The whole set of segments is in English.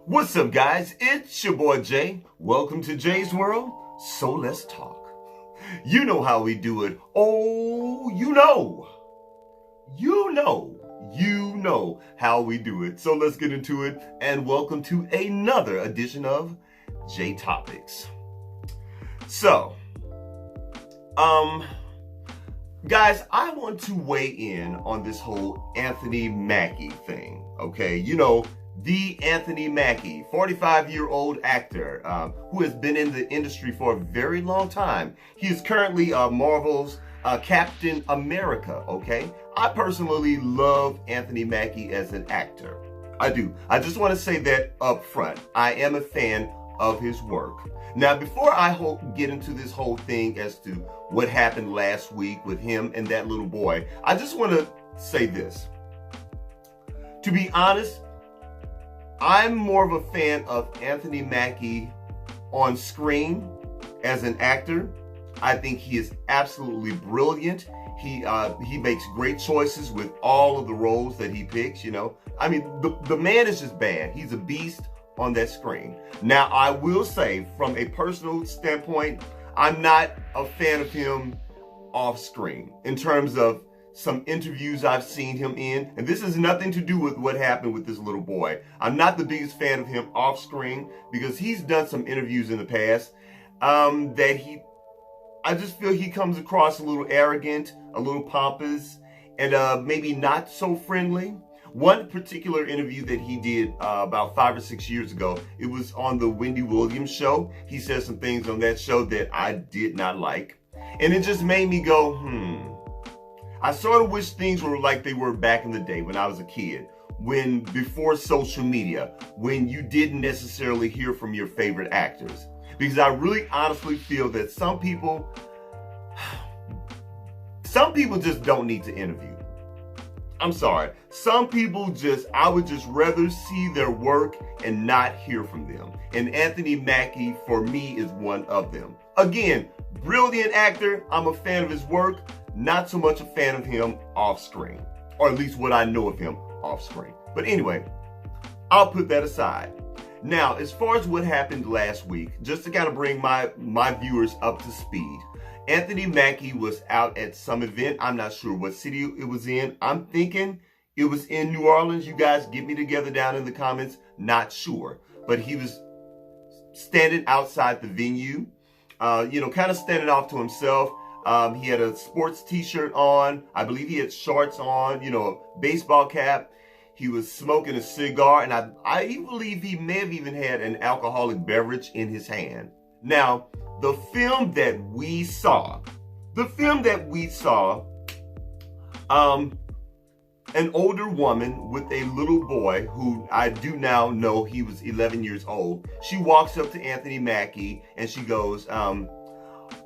What's up, guys? It's your boy Jay. Welcome to Jay's World. So let's talk. You know how we do it. Oh, you know how we do it. So let's get into it, and welcome to another edition of J Topics. So, guys, I want to weigh in on this whole Anthony Mackie thing. Okay, you know, the Anthony Mackie, 45-year-old actor who has been in the industry for a very long time. He is currently Marvel's Captain America, okay? I personally love Anthony Mackie as an actor. I do. I just want to say that up front. I am a fan of his work. Now, before I get into this whole thing as to what happened last week with him and that little boy, I just want to say this. To be honest, I'm more of a fan of Anthony Mackie on screen as an actor. I think he is absolutely brilliant. He makes great choices with all of the roles that he picks, you know. I mean, the man is just bad. He's a beast on that screen. Now, I will say, from a personal standpoint, I'm not a fan of him off screen in terms of some interviews I've seen him in, and this has nothing to do with what happened with this little boy. I'm not the biggest fan of him off screen because he's done some interviews in the past I just feel he comes across a little arrogant, a little pompous, and maybe not so friendly. One particular interview that he did about 5 or 6 years ago, it was on the Wendy Williams show. He said some things on that show that I did not like, and it just made me go, I sort of wish things were like they were back in the day when I was a kid, before social media, when you didn't necessarily hear from your favorite actors. Because I really honestly feel that some people just don't need to interview. I'm sorry. Some people I would just rather see their work and not hear from them. And Anthony Mackie, for me, is one of them. Again, brilliant actor. I'm a fan of his work. Not so much a fan of him off screen, or at least what I know of him off screen. But anyway, I'll put that aside. Now, as far as what happened last week, just to kind of bring my viewers up to speed, Anthony Mackie was out at some event. I'm not sure what city it was in. I'm thinking it was in New Orleans. You guys get me together down in the comments. Not sure. But he was standing outside the venue, kind of standing off to himself. He had a sports t-shirt on. I believe he had shorts on, a baseball cap. He was smoking a cigar, and I believe he may have even had an alcoholic beverage in his hand. Now, the film that we saw, an older woman with a little boy who I do now know he was 11 years old. She walks up to Anthony Mackie and she goes,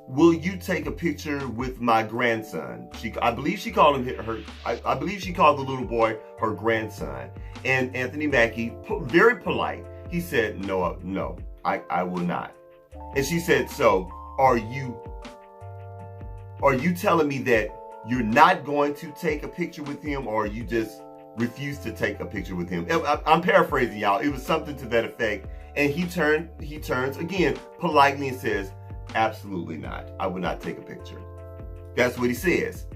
will you take a picture with my grandson? I believe she called him I believe she called the little boy her grandson. And Anthony Mackie, very polite, he said, no, I will not. And she said, so are you telling me that you're not going to take a picture with him, or you just refuse to take a picture with him? I'm paraphrasing, y'all. It was something to that effect. And he turns again politely and says, absolutely not. I would not take a picture. That's what he says.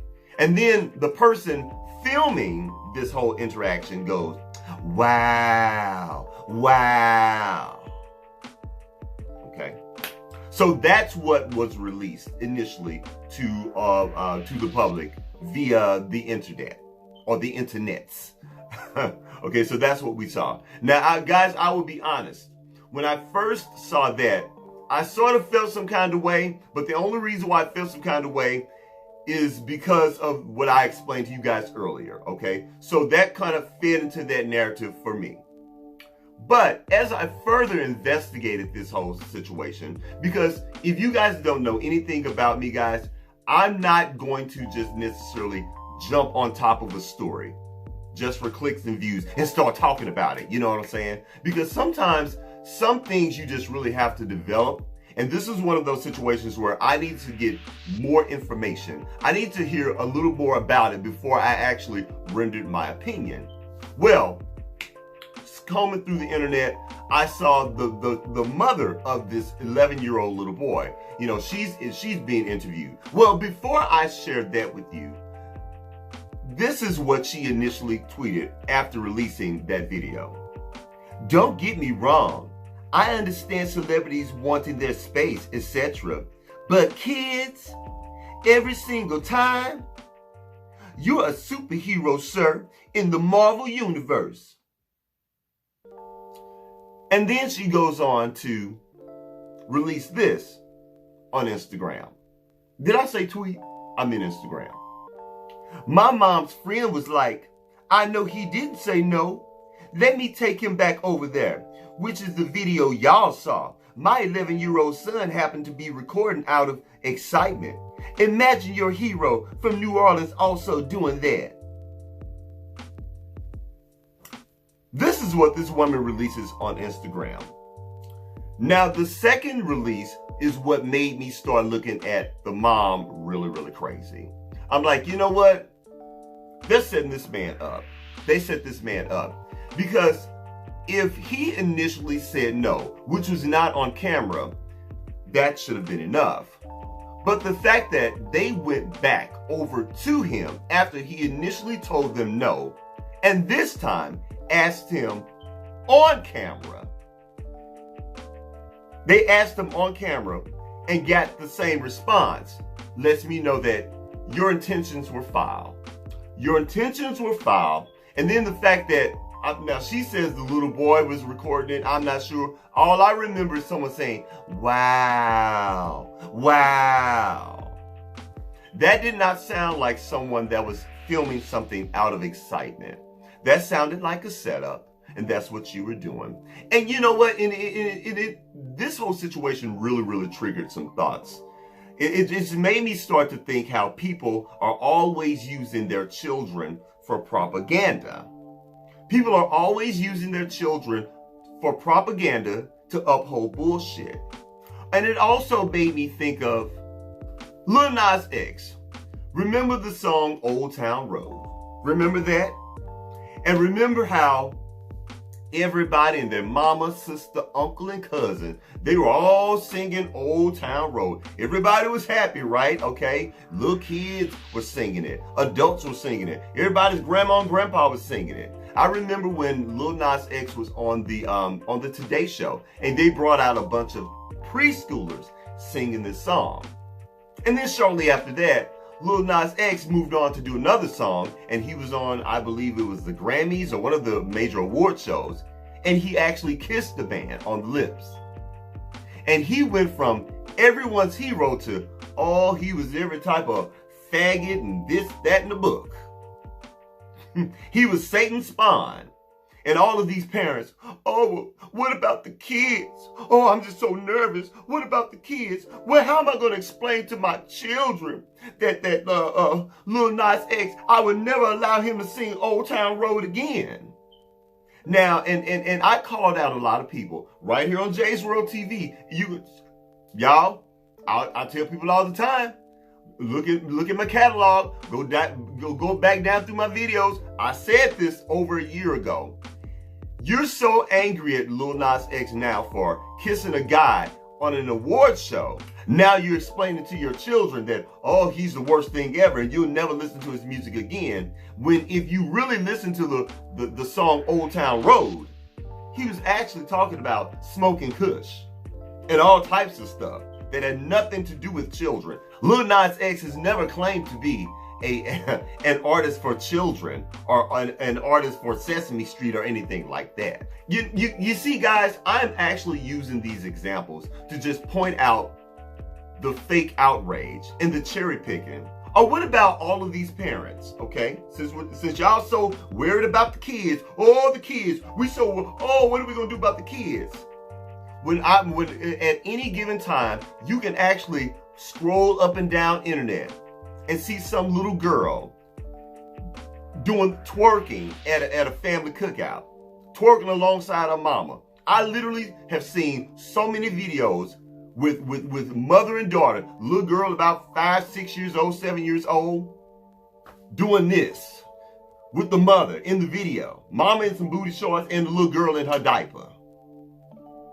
And then the person filming this whole interaction goes, wow. Okay. So that's what was released initially to the public via the internet or the internets. Okay, so that's what we saw. Now, guys, I will be honest. When I first saw that, I sort of felt some kind of way, but the only reason why I felt some kind of way is because of what I explained to you guys earlier, okay? So that kind of fit into that narrative for me. But as I further investigated this whole situation, because if you guys don't know anything about me, guys, I'm not going to just necessarily jump on top of a story just for clicks and views and start talking about it. You know what I'm saying? Because sometimes some things you just really have to develop. And this is one of those situations where I need to get more information. I need to hear a little more about it before I actually rendered my opinion. Well, combing through the internet, I saw the mother of this 11-year-old little boy. You know, she's being interviewed. Well, before I shared that with you, this is what she initially tweeted after releasing that video. Don't get me wrong. I understand celebrities wanting their space, etc. But kids, every single time, you're a superhero, sir, in the Marvel Universe. And then she goes on to release this on Instagram. Did I say tweet? I mean Instagram. My mom's friend was like, I know he didn't say no. Let me take him back over there, which is the video y'all saw. My 11-year-old son happened to be recording out of excitement. Imagine your hero from New Orleans also doing that. This is what this woman releases on Instagram. Now, the second release is what made me start looking at the mom really, really crazy. I'm like, you know what? They're setting this man up. They set this man up. Because if he initially said no, which was not on camera, that should have been enough. But the fact that they went back over to him after he initially told them no, and this time asked him on camera. They asked him on camera and got the same response. Lets me know that your intentions were foul. Your intentions were foul. And then the fact that, now she says the little boy was recording it. I'm not sure. All I remember is someone saying, wow, wow. That did not sound like someone that was filming something out of excitement. That sounded like a setup, and that's what you were doing. And you know what? This whole situation really, really triggered some thoughts. It's made me start to think how people are always using their children for propaganda. People are always using their children for propaganda to uphold bullshit. And it also made me think of Lil Nas X. Remember the song Old Town Road? Remember that? And remember how everybody and their mama, sister, uncle, and cousin, they were all singing Old Town Road. Everybody was happy, right? Okay. Little kids were singing it. Adults were singing it. Everybody's grandma and grandpa was singing it. I remember when Lil Nas X was on the Today Show, and they brought out a bunch of preschoolers singing this song. And then shortly after that, Lil Nas X moved on to do another song, and he was on, I believe it was the Grammys or one of the major award shows, and he actually kissed the band on the lips. And he went from everyone's hero to, oh, he was every type of faggot and this, that, and the book. He was Satan's spawn. And all of these parents, oh, well, what about the kids? Oh, I'm just so nervous. What about the kids? Well, how am I going to explain to my children that Lil Nas X, I would never allow him to sing Old Town Road again? Now, and I called out a lot of people right here on JaisWorldtv. Y'all, I tell people all the time, look at my catalog. Go back down through my videos. I said this over a year ago. You're so angry at Lil Nas X now for kissing a guy on an award show. Now you're explaining to your children that, oh, he's the worst thing ever and you'll never listen to his music again. When if you really listen to the song Old Town Road, he was actually talking about smoking kush and all types of stuff that had nothing to do with children. Lil Nas X has never claimed to be an artist for children or an artist for Sesame Street or anything like that. You see, guys, I'm actually using these examples to just point out the fake outrage and the cherry picking. Or what about all of these parents, okay? Since y'all so worried about the kids, oh, the kids, what are we gonna do about the kids? When at any given time, you can actually scroll up and down internet and see some little girl doing twerking at a family cookout, twerking alongside her mama. I literally have seen so many videos with mother and daughter, little girl about 5, 6 years old, 7 years old, doing this with the mother in the video. Mama in some booty shorts and the little girl in her diaper.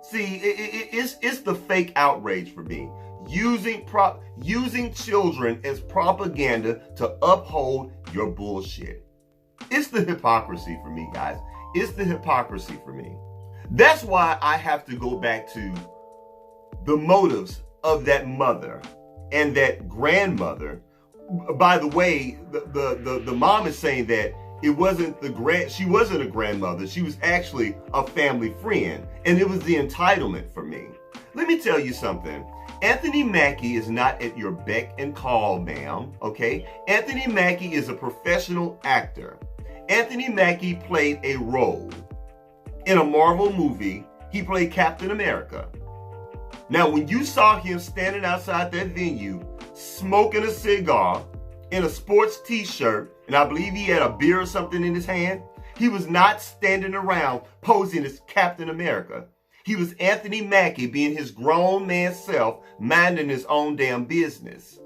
See, it's the fake outrage for me. Using children as propaganda to uphold your bullshit. It's the hypocrisy for me, guys. It's the hypocrisy for me. That's why I have to go back to the motives of that mother and that grandmother. By the way, the mom is saying that it wasn't she wasn't a grandmother. She was actually a family friend. And it was the entitlement for me. Let me tell you something. Anthony Mackie is not at your beck and call, ma'am, okay? Anthony Mackie is a professional actor. Anthony Mackie played a role in a Marvel movie. He played Captain America. Now, when you saw him standing outside that venue, smoking a cigar in a sports t-shirt, and I believe he had a beer or something in his hand, he was not standing around posing as Captain America. He was Anthony Mackie being his grown man self, minding his own damn business.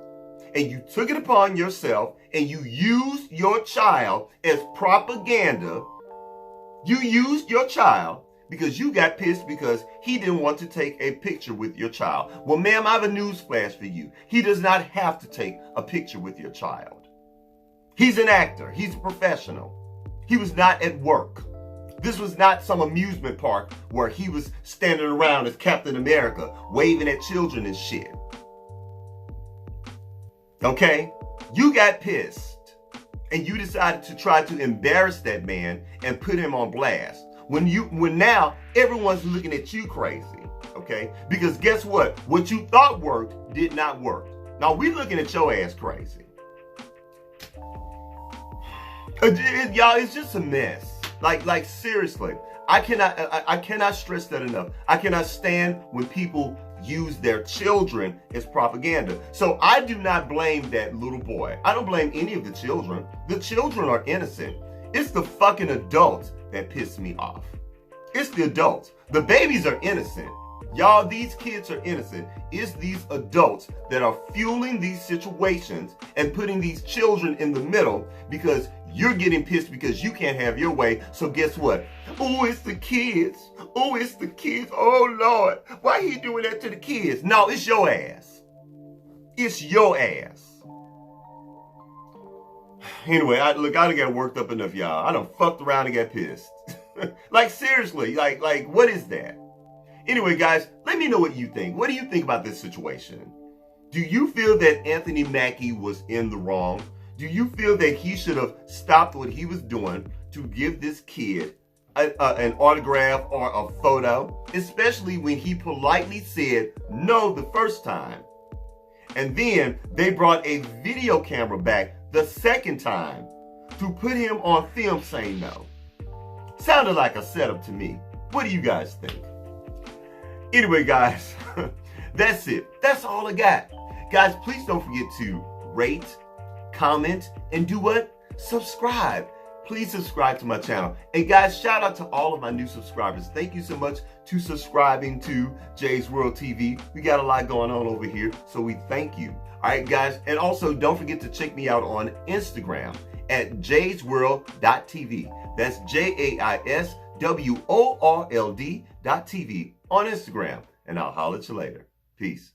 And you took it upon yourself and you used your child as propaganda. You used your child because you got pissed because he didn't want to take a picture with your child. Well, ma'am, I have a news flash for you. He does not have to take a picture with your child. He's an actor. He's a professional. He was not at work. This was not some amusement park where he was standing around as Captain America, waving at children and shit. Okay? You got pissed and you decided to try to embarrass that man and put him on blast. When now everyone's looking at you crazy, okay? Because guess what? What you thought worked did not work. Now we're looking at your ass crazy. Y'all, it's just a mess. Like seriously, I cannot stress that enough. I cannot stand when people use their children as propaganda. So I do not blame that little boy. I don't blame any of the children. The children are innocent. It's the fucking adults that piss me off. It's the adults. The babies are innocent. Y'all, these kids are innocent. It's these adults that are fueling these situations and putting these children in the middle because you're getting pissed because you can't have your way. So guess what? Oh, it's the kids. Oh, it's the kids. Oh, Lord. Why are you doing that to the kids? No, it's your ass. It's your ass. Anyway, I done got worked up enough, y'all. I done fucked around and got pissed. Like, seriously. Like, what is that? Anyway, guys, let me know what you think. What do you think about this situation? Do you feel that Anthony Mackie was in the wrong? Do you feel that he should have stopped what he was doing to give this kid an autograph or a photo, especially when he politely said no the first time? And then they brought a video camera back the second time to put him on film saying no. Sounded like a setup to me. What do you guys think? Anyway, guys, that's it. That's all I got. Guys, please don't forget to rate, comment, and do what? Subscribe. Please subscribe to my channel. And guys, shout out to all of my new subscribers. Thank you so much to subscribing to JaisWorldtv. We got a lot going on over here, so we thank you. All right, guys. And also, don't forget to check me out on Instagram at JaisWorld.tv. That's JaisWorld.tv on Instagram. And I'll holler at you later. Peace.